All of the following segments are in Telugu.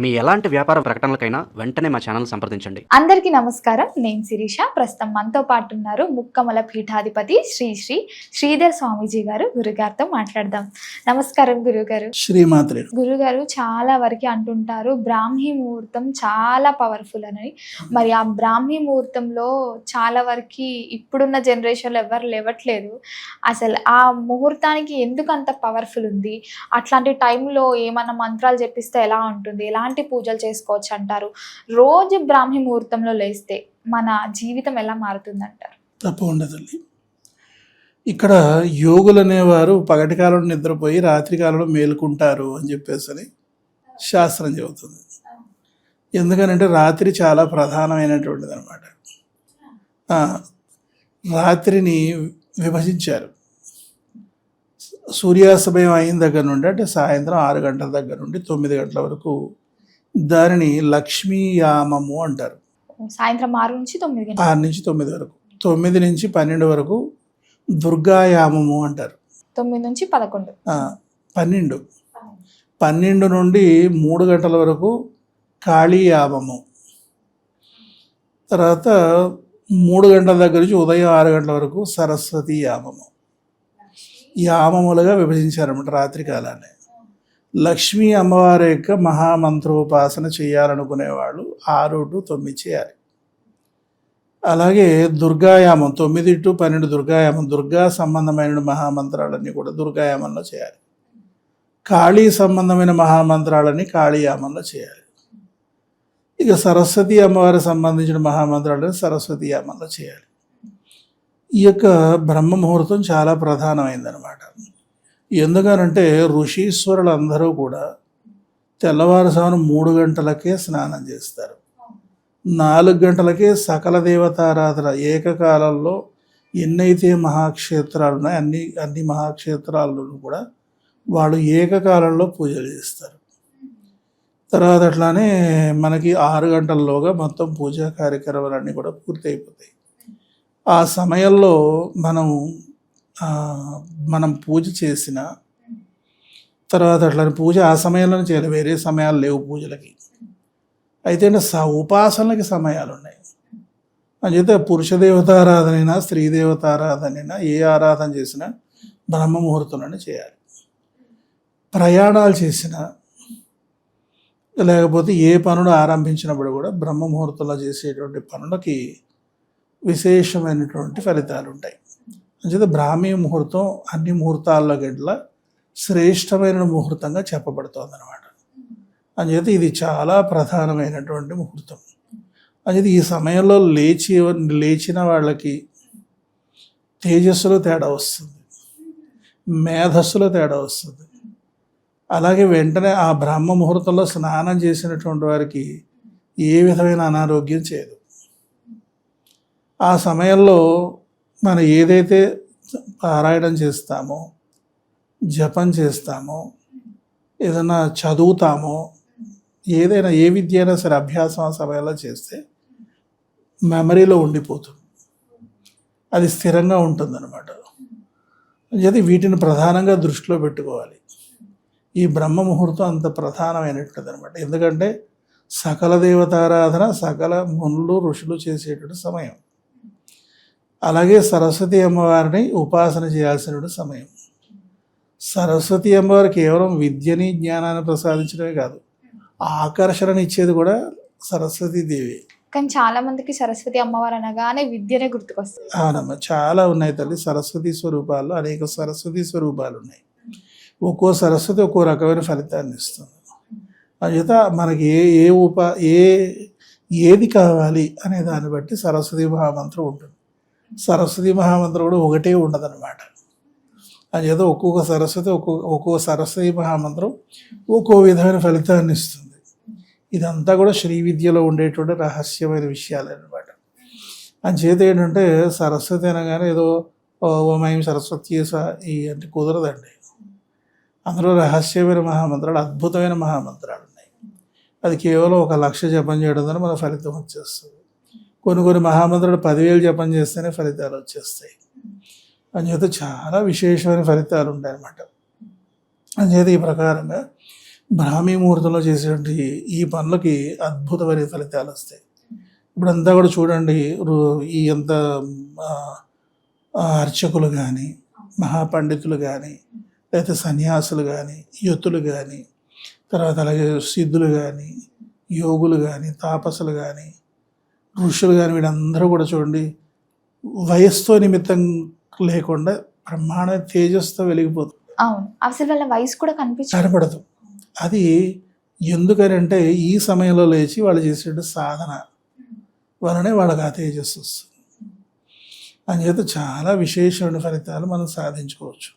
మీ ఎలాంటి వ్యాపార ప్రకటనలకైనా వెంటనే మా ఛానల్ సంప్రదించండి. అందరికీ నమస్కారం. నేను శిరీష. ప్రస్తుతం మనతో పాటు ఉన్నారు ముక్కమల పీఠాధిపతి శ్రీ శ్రీ శ్రీధర్ స్వామీజీ గారు. గురుగారితో మాట్లాడదాం. నమస్కారం గురుగారు. శ్రీమాత్రే. గురుగారు చాలా వరకు అంటుంటారు బ్రాహ్మీ ముహూర్తం చాలా పవర్ఫుల్ అని. మరి ఆ బ్రాహ్మీ ముహూర్తంలో చాలా వరకు ఇప్పుడున్న జనరేషన్లో ఎవరు లేవట్లేదు. అసలు ఆ ముహూర్తానికి ఎందుకు అంత పవర్ఫుల్ ఉంది? అట్లాంటి టైంలో ఏమన్నా మంత్రాలు చెప్పిస్తే ఎలా ఉంటుంది? ఎలాంటి పూజలు చేసుకోవచ్చు అంటారు? రోజు బ్రాహ్మీ ముహూర్తంలో లేస్తే మన జీవితం ఎలా మారుతుంది అంటారు? తప్పకుండా తల్లి. ఇక్కడ యోగులు అనేవారు పగటి కాలంలో నిద్రపోయి రాత్రి కాలంలో మేలుకుంటారు అని చెప్పేసి శాస్త్రం చెబుతుంది. ఎందుకనంటే రాత్రి చాలా ప్రధానమైనటువంటిది అనమాట. రాత్రిని విభజించారు. సూర్యాస్తమయం అయిన దగ్గర నుండి, అంటే సాయంత్రం 6 గంటల దగ్గర నుండి 9 గంటల వరకు దానిని లక్ష్మీయామము అంటారు. సాయంత్రం 6 నుంచి 9 గంటలు. 6 నుంచి 9 వరకు, 9 నుంచి 12 వరకు దుర్గాయామము అంటారు. 9 నుంచి 11. 12 నుండి 3 గంటల వరకు కాళీయామము. తర్వాత 3 గంటల దగ్గర నుంచి ఉదయం 6 గంటల వరకు సరస్వతి యామము. యామములుగా విభజించారన్నమాట రాత్రి కాలాన్ని. లక్ష్మీ అమ్మవారి యొక్క మహామంత్రోపాసన చేయాలనుకునేవాళ్ళు 6 to 9 చేయాలి. అలాగే దుర్గాయామం 9 to 12 దుర్గాయామం, దుర్గా సంబంధమైన మహామంత్రాలన్నీ కూడా దుర్గాయామంలో చేయాలి. కాళీ సంబంధమైన మహామంత్రాలన్నీ కాళీయామంలో చేయాలి. ఇక సరస్వతి అమ్మవారికి సంబంధించిన మహామంత్రాలని సరస్వతి యామంలో చేయాలి. ఈ యొక్క బ్రహ్మ ముహూర్తం చాలా ప్రధానమైందనమాట. ఎందుకనంటే ఋషీశ్వరులు అందరూ కూడా తెల్లవారుజామున 3 గంటలకే స్నానం చేస్తారు. 4 గంటలకే సకల దేవతారాధన ఏకకాలంలో ఎన్నైతే మహాక్షేత్రాలు ఉన్నాయో అన్ని మహాక్షేత్రాలను కూడా వాళ్ళు ఏకకాలంలో పూజలు చేస్తారు. తర్వాత అట్లానే మనకి 6 గంటల్లోగా మొత్తం పూజా కార్యక్రమాలన్నీ కూడా పూర్తి అయిపోతాయి. ఆ సమయంలో మనం పూజ చేసిన తర్వాత అట్లానే పూజ ఆ సమయంలోనే చేయాలి. వేరే సమయాలు లేవు పూజలకి. అయితే ఉపాసనలకి సమయాలు ఉన్నాయి. అంచేత పురుష దేవతారాధనైనా స్త్రీ దేవతారాధనైనా ఏ ఆరాధన చేసినా బ్రహ్మ ముహూర్తంలోనే చేయాలి. ప్రయాణాలు చేసినా లేకపోతే ఏ పనులు ఆరంభించినప్పుడు కూడా బ్రహ్మ ముహూర్తంలో చేసేటువంటి పనులకి విశేషమైనటువంటి ఫలితాలు ఉంటాయి. అంచేత బ్రాహ్మీ ముహూర్తం అన్ని ముహూర్తాల్లో గట్లా శ్రేష్టమైన ముహూర్తంగా చెప్పబడుతుంది అనమాట. అంచేత ఇది చాలా ప్రధానమైనటువంటి ముహూర్తం. అంచేత ఈ సమయంలో లేచిన వాళ్ళకి తేజస్సులో తేడా వస్తుంది, మేధస్సులో తేడా వస్తుంది. అలాగే వెంటనే ఆ బ్రహ్మ ముహూర్తంలో స్నానం చేసినటువంటి వారికి ఏ విధమైన అనారోగ్యం చేయదు. ఆ సమయంలో మనం ఏదైతే పారాయణం చేస్తామో, జపం చేస్తామో, ఏదైనా చదువుతామో, ఏదైనా ఏ విద్య అయినా సరే అభ్యాసం ఆ సమయంలో చేస్తే మెమరీలో ఉండిపోతుంది, అది స్థిరంగా ఉంటుందన్నమాట. అది వీటిని ప్రధానంగా దృష్టిలో పెట్టుకోవాలి. ఈ బ్రహ్మ ముహూర్తం అంత ప్రధానమైనటువంటిది అనమాట. ఎందుకంటే సకల దేవతారాధన సకల మునులు ఋషులు చేసేటువంటి సమయం. అలాగే సరస్వతి అమ్మవారిని ఉపాసన చేయాల్సిన సమయం. సరస్వతి అమ్మవారు కేవలం విద్యని జ్ఞానాన్ని ప్రసాదించడమే కాదు, ఆకర్షణని ఇచ్చేది కూడా సరస్వతీదేవి. కానీ చాలా మందికి సరస్వతి అమ్మవారు అనగానే విద్యనే గుర్తుకొస్తుంది. అవునమ్మా, చాలా ఉన్నాయి తల్లి. సరస్వతి స్వరూపాల్లో అనేక సరస్వతి స్వరూపాలు ఉన్నాయి. ఒక్కో సరస్వతి ఒక్కో రకమైన ఫలితాన్ని ఇస్తుంది. అందుచేత మనకి ఏది కావాలి అనే దాన్ని బట్టి సరస్వతి మహామంత్రం ఉంటుంది. సరస్వతి మహామంత్రం కూడా ఒకటే ఉండదన్నమాట. అందుచేత ఒక్కో సరస్వతి మహామంత్రం ఒక్కో విధమైన ఫలితాన్ని ఇస్తుంది. ఇదంతా కూడా శ్రీ విద్యలో ఉండేటువంటి రహస్యమైన విషయాలు అనమాట. అందుచేత ఏంటంటే సరస్వతి అనగానే ఏదో ఓమయం సరస్వతి అంటే కుదరదండి. అందులో రహస్యమైన మహామంత్రాలు, అద్భుతమైన మహామంత్రాలు ఉన్నాయి. అది కేవలం 1 లక్ష జపం చేయడం ద్వారా మన ఫలితం వచ్చేస్తుంది. కొన్ని మహామంత్రాలు 10,000 జపం చేస్తేనే ఫలితాలు వచ్చేస్తాయి. అందుచేత చాలా విశేషమైన ఫలితాలు ఉంటాయి అన్నమాట. అందుచేత ఈ ప్రకారంగా బ్రాహ్మీ ముహూర్తంలో చేసేటువంటి ఈ పనులకి అద్భుతమైన ఫలితాలు వస్తాయి. ఇప్పుడంతా కూడా చూడండి, ఈ ఎంత ఆ, అర్చకులు కానీ, మహాపండితులు కానీ, లేకపోతే సన్యాసులు కానీ, యతులు కానీ, తర్వాత అలాగే సిద్ధులు కానీ, యోగులు కానీ, తాపసులు కానీ, ఋషులు కానీ, వీళ్ళందరూ కూడా చూడండి వయస్సుతో నిమిత్తం లేకుండా బ్రహ్మాండ తేజస్తో వెలిగిపోతుంది, అవును, అసలు వాళ్ళ వయసు కూడా కనిపించదు. కనపడదు. అది ఎందుకనంటే ఈ సమయంలో లేచి వాళ్ళు చేసే సాధన వలనే వాళ్ళకి ఆ తేజస్సు వస్తుంది. అందుచేత చాలా విశేషమైన ఫలితాలు మనం సాధించుకోవచ్చు.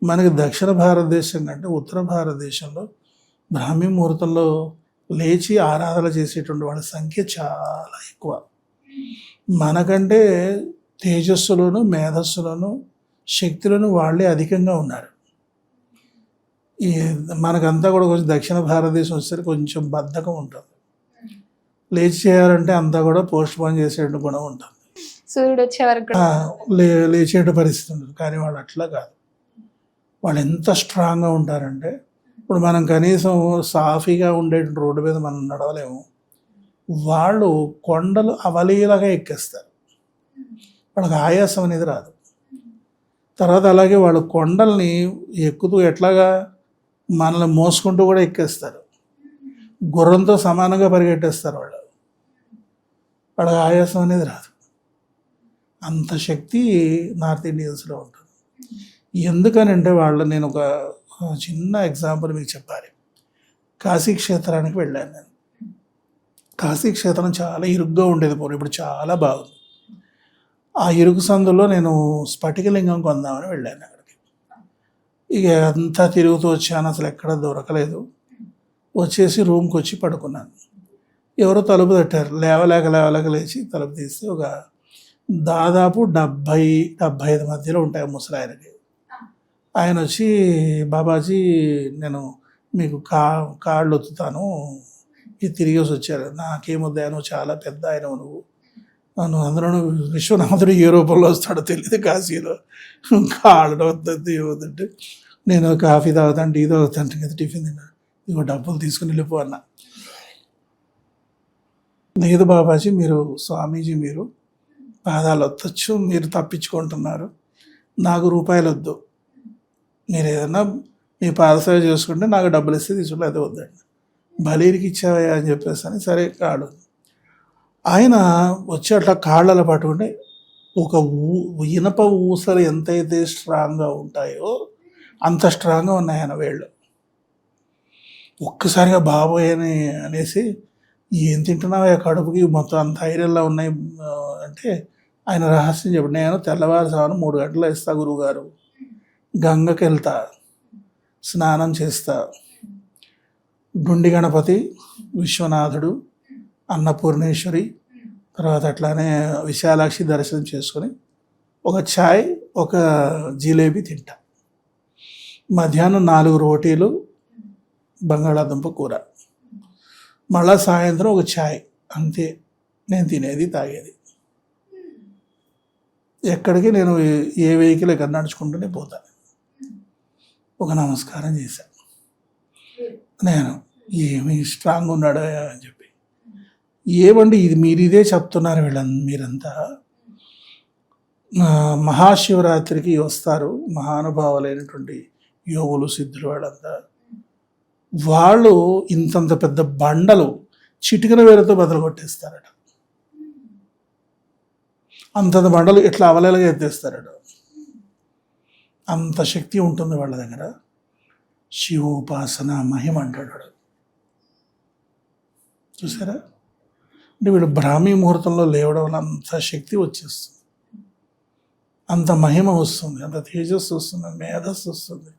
మనకి దక్షిణ భారతదేశం కంటే ఉత్తర భారతదేశంలో బ్రాహ్మీ ముహూర్తంలో లేచి ఆరాధన చేసేటువంటి వాళ్ళ సంఖ్య చాలా ఎక్కువ. మనకంటే తేజస్సులోను, మేధస్సులోను, శక్తులను వాళ్ళే అధికంగా ఉన్నారు. ఈ మనకంతా కూడా కొంచెం దక్షిణ భారతదేశం వచ్చేసరికి కొంచెం బద్ధకం ఉంటుంది. లేచి చేయాలంటే అంతా కూడా పోస్ట్ పోన్ చేసేటువంటి గుణం ఉంటుంది, సూర్యుడు వచ్చే వరకు కూడా. లేచేట పరిస్థితి ఉంటుంది. కానీ వాళ్ళు అట్లా కాదు. వాళ్ళు ఎంత స్ట్రాంగ్గా ఉంటారంటే, ఇప్పుడు మనం కనీసం సాఫీగా ఉండే రోడ్డు మీద మనం నడవలేము, వాళ్ళు కొండలు అవలీలగా ఎక్కేస్తారు. వాళ్ళకి ఆయాసం అనేది రాదు. తర్వాత అలాగే వాళ్ళు కొండల్ని ఎక్కుతూ ఎట్లాగా మనల్ని మోసుకుంటూ కూడా ఎక్కేస్తారు. గుర్రంతో సమానంగా పరిగెట్టేస్తారు వాళ్ళు. వాళ్ళకి ఆయాసం అనేది రాదు. అంత శక్తి నార్త్ ఇండియన్స్లో ఉంటుంది. ఎందుకనంటే నేను ఒక చిన్న ఎగ్జాంపుల్ మీకు చెప్పాలి. కాశీ క్షేత్రానికి వెళ్ళాను నేను. కాశీ క్షేత్రం చాలా ఇరుగ్గా ఉండేది పూర్వం, ఇప్పుడు చాలా బాగుంది. ఆ ఇరుకు సందులో నేను స్ఫటికలింగం కొందామని వెళ్ళాను అక్కడికి. ఇక అంతా తిరుగుతూ వచ్చాను, అసలు ఎక్కడ దొరకలేదు. వచ్చేసి రూమ్కి వచ్చి పడుకున్నాను. ఎవరో తలుపు తట్టారు. లేవలేక లేచి తలుపు తీస్తే ఒక దాదాపు 70-75 మధ్యలో ఉంటాయి ముసలాయనకి. ఆయన వచ్చి, బాబాజీ నేను మీకు కాళ్ళు ఒత్తుతాను, ఇది తిరిగేసి వచ్చారు. నాకేమొద్దా, నువ్వు చాలా పెద్ద ఆయన, నువ్వు అందులో విశ్వనాథుడు ఏ రూపంలో వస్తాడో తెలియదు కాశీలో, కాళ్ళు వద్దు ఏమవుతుంటే నేను కాఫీ తాగుతాను, టీ తాగుతాను కదా, టిఫిన్ తిన్నా, ఇదిగో డబ్బులు తీసుకుని వెళ్ళిపో అన్న. లేదు బాబాజీ, స్వామీజీ మీరు పాదాలు వద్దొచ్చు, మీరు తప్పించుకుంటున్నారు, నాకు రూపాయలు వద్దు, మీరు ఏదన్నా మీ పాదసేవ చేసుకుంటే నాకు డబ్బులు ఇస్తే తీసుకుంటే అది వద్దండి, బలీరికి ఇచ్చావయ్యా అని చెప్పేసి అని. సరే కాడు ఆయన వచ్చి అట్లా కాళ్ళలో పట్టుకుంటే ఒక ఇనప ఊసలు ఎంతైతే స్ట్రాంగ్గా ఉంటాయో అంత స్ట్రాంగ్గా ఉన్నాయి ఆయన వేళ్ళు. ఒక్కసారిగా బాబోయ్ అనేసి, ఏం తింటున్నావా కడుపుకి మొత్తం అంత ఐరన్లా ఉన్నాయి అంటే ఆయన రహస్యం చెప్పండి. నేను తెల్లవారుజామున 3 గంటలు వేస్తా గురువుగారు, గంగకి వెళ్తా, స్నానం చేస్తా, గుండి గణపతి, విశ్వనాథుడు, అన్నపూర్ణేశ్వరి, తర్వాత అట్లానే విశాలాక్షి దర్శనం చేసుకొని ఒక ఛాయ్, ఒక జిలేబీ తింటా. మధ్యాహ్నం 4 రోటీలు, బంగాళాదుంప కూర, మళ్ళా సాయంత్రం ఒక ఛాయ్, అంతే నేను తినేది తాగేది. ఎక్కడికి నేను ఏ వెహికల్ ఎక్కడ నడుచుకుంటూనే పోతాను. ఒక నమస్కారం చేశాను నేను, ఏమి స్ట్రాంగ్ ఉన్నాడు అని చెప్పి. ఏమండి ఇది మీరు ఇదే చెప్తున్నారు మీరంతా, మహాశివరాత్రికి వస్తారు మహానుభావులైనటువంటి యోగులు, సిద్ధులు, వాళ్ళంతా వాళ్ళు ఇంతంత పెద్ద బండలు చిటికన వేలతో బదులు కొట్టేస్తారట. అంతంత బండలు ఇట్లా అవలేలుగా ఎత్తేస్తారట. అంత శక్తి ఉంటుంది వాళ్ళ దగ్గర. శివోపాసన మహిమ అంటాడు వాడు. చూసారా? అంటే వీడు బ్రాహ్మీ ముహూర్తంలో లేవడం వల్ల అంత శక్తి వచ్చేస్తుంది, అంత మహిమ వస్తుంది, అంత తేజస్సు వస్తుంది, మేధస్సు వస్తుంది,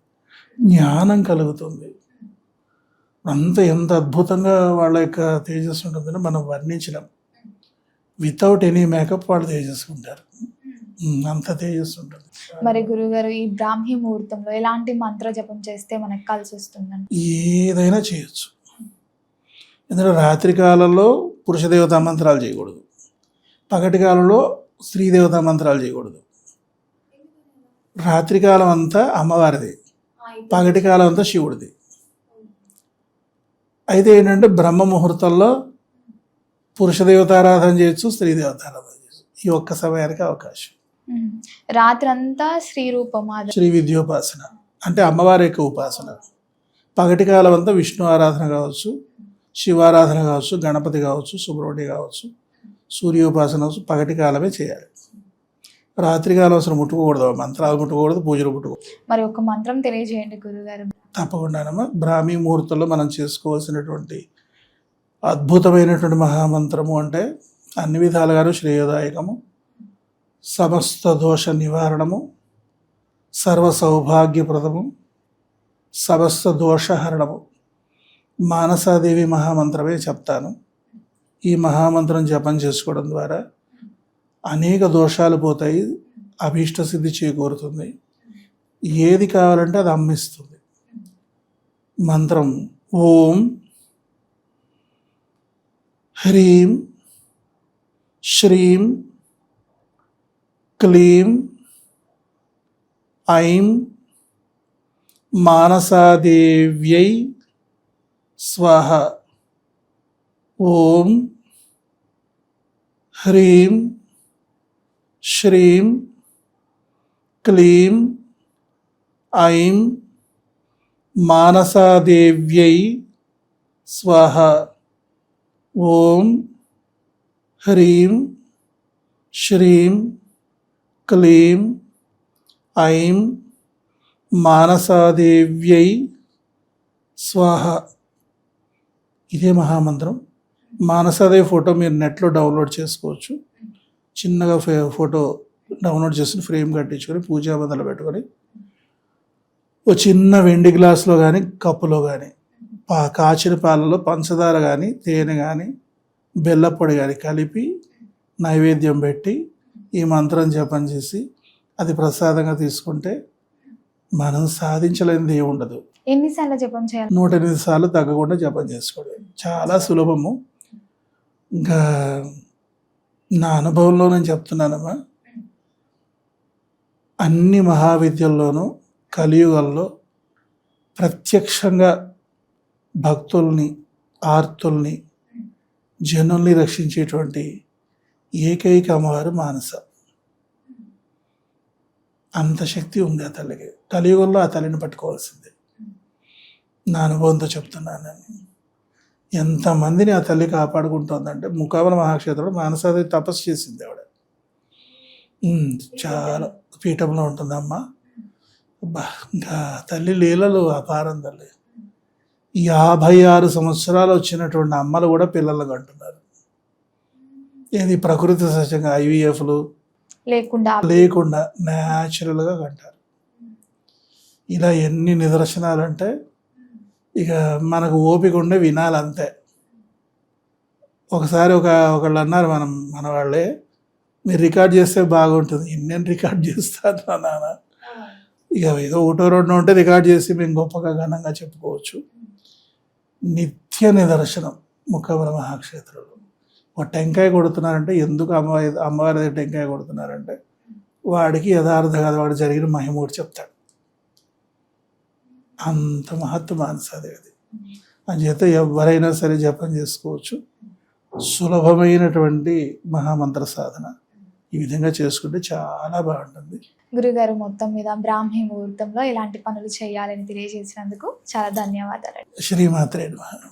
జ్ఞానం కలుగుతుంది. ఎంత అద్భుతంగా వాళ్ళ యొక్క తేజస్సు ఉంటుందని మనం వర్ణించలేం. వితౌట్ ఎనీ మేకప్ వాళ్ళు తేజస్సు ఉంటారు, అంత తేజస్సు ఉంటుంది. మరి గురుగారు, ఈ బ్రాహ్మీ ముహూర్తంలో ఎలాంటి మంత్ర జపం చేస్తే మనకు కలిసి వస్తుందండి? ఏదైనా చేయొచ్చు. ఎందుకంటే రాత్రి కాలంలో పురుష దేవతా మంత్రాలు చేయకూడదు, పగటి కాలంలో స్త్రీ దేవతా మంత్రాలు చేయకూడదు. రాత్రికాలం అంతా అమ్మవారిది, పగటి కాలం అంతా శివుడిది. అయితే ఏంటంటే బ్రహ్మ ముహూర్తంలో పురుష దేవతారాధన చేయొచ్చు, స్త్రీ దేవతారాధన చేయొచ్చు. ఈ ఒక్క సమయానికి అవకాశం. రాత్రంతా శ్రీ రూపం శ్రీ విద్యోపాసన అంటే అమ్మవారి యొక్క ఉపాసన. పగటి కాలం అంతా విష్ణు ఆరాధన కావచ్చు, శివారాధన కావచ్చు, గణపతి కావచ్చు, సుబ్రహ్మణ్య కావచ్చు, సూర్యోపాసన కావచ్చు, పగటి కాలమే చేయాలి. రాత్రి కాలం అసలు ముట్టుకోకూడదు, మంత్రాలు ముట్టుకోకూడదు, పూజలు ముట్టుకోకూడదు. మరి ఒక మంత్రం తెలియజేయండి గురుగారు. తప్పకుండానమ్మా. బ్రాహ్మీ ముహూర్తంలో మనం చేసుకోవాల్సినటువంటి అద్భుతమైనటువంటి మహామంత్రము అంటే అన్ని విధాలుగాను శ్రేయోదాయకము, సమస్త దోష నివారణము, సర్వ సౌభాగ్యప్రదము, సమస్త దోషహరణము మానసాదేవి మహామంత్రమే చెప్తాను. ఈ మహామంత్రం జపం చేసుకోవడం ద్వారా అనేక దోషాలు పోతాయి, అభీష్ట సిద్ధి చేకూరుతుంది, ఏది కావాలంటే అది అమ్మిస్తుంది. మంత్రం ఓం హ్రీం శ్రీం క్లీం ఐం మానసాదేవ్యై స్వాహ. ఓం హ్రీం శ్రీం క్లీం ఐం మానసాదేవ్యై స్వాహ. ఓం హ్రీం శ్రీం క్లీం ఐం మానసాదేవ్యై స్వాహ. ఇదే మహామంత్రం. మానసాదేవి ఫోటో మీరు నెట్లో డౌన్లోడ్ చేసుకోవచ్చు. చిన్నగా ఫోటో డౌన్లోడ్ చేసుకుని ఫ్రేమ్ కట్టించుకొని పూజా మొదలు పెట్టుకొని ఓ చిన్న వెండి గ్లాసులో కానీ కప్పులో కానీ కాచిన పాలలో పంచదార కానీ తేనె కానీ బెల్లపొడి కానీ కలిపి నైవేద్యం పెట్టి ఈ మంత్రం జపం చేసి అది ప్రసాదంగా తీసుకుంటే మనం సాధించలేనిది ఏమి ఉండదు. ఎన్నిసార్లు జపం చేయాలి? 108 సార్లు తగ్గకుండా జపం చేసుకోవడం చాలా సులభము. ఇంకా నా అనుభవంలో నేను చెప్తున్నానమ్మా, అన్ని మహావిద్యల్లోనూ కలియుగంలో ప్రత్యక్షంగా భక్తుల్ని, ఆర్తుల్ని, జనుల్ని రక్షించేటువంటి ఏకైక అమ్మవారు మానస. అంత శక్తి ఉంది ఆ తల్లికి. కలియుగంలో ఆ తల్లిని పట్టుకోవాల్సిందే. నా అనుభవంతో చెప్తున్నాను నేను. ఎంతమందిని ఆ తల్లి కాపాడుకుంటుందంటే ముకాబల మహాక్షేత్రంలో మానసాదేవి తపస్సు చేసింది ఆవిడ. చాలా పీఠంలో ఉంటుందమ్మ. ఇంకా తల్లి లీలలు అపారం తల్లి. 56 సంవత్సరాలు వచ్చినటువంటి అమ్మలు కూడా పిల్లలు కంటున్నారు. ఏది ప్రకృతి సహజంగా IVFలు లేకుండా న్యాచురల్గా కంటారు. ఇలా ఎన్ని నిదర్శనాలు అంటే ఇక మనకు ఓపిక ఉండే వినాలంతే. ఒకసారి ఒకళ్ళు అన్నారు మన వాళ్ళే, మీరు రికార్డ్ చేస్తే బాగుంటుంది. నేను రికార్డ్ చేస్తాను నాన్న. ఇక ఏదో ఒకటో రెండో ఉంటే రికార్డ్ చేసి మేము గొప్పగా ఘనంగా చెప్పుకోవచ్చు. నిత్య నిదర్శనం ముఖవర మహాక్షేత్రంలో. ఒక టెంకాయ కొడుతున్నారంటే ఎందుకు అమ్మవారి దగ్గర టెంకాయ కొడుతున్నారంటే వాడికి యథార్థ కాదు, వాడు జరిగిన మహిమ కూడా చెప్తాడు. అంత మహత్వ మానసాదేవిది. అందుచేత ఎవరైనా సరే జపం చేసుకోవచ్చు. సులభమైనటువంటి మహామంత్ర సాధన ఈ విధంగా చేసుకుంటే చాలా బాగుంటుంది. గురుగారు, మొత్తం మీద బ్రాహ్మీ ముహూర్తంలో ఇలాంటి పనులు చేయాలని తెలియజేసినందుకు చాలా ధన్యవాదాలు. శ్రీమాత్రే నమః.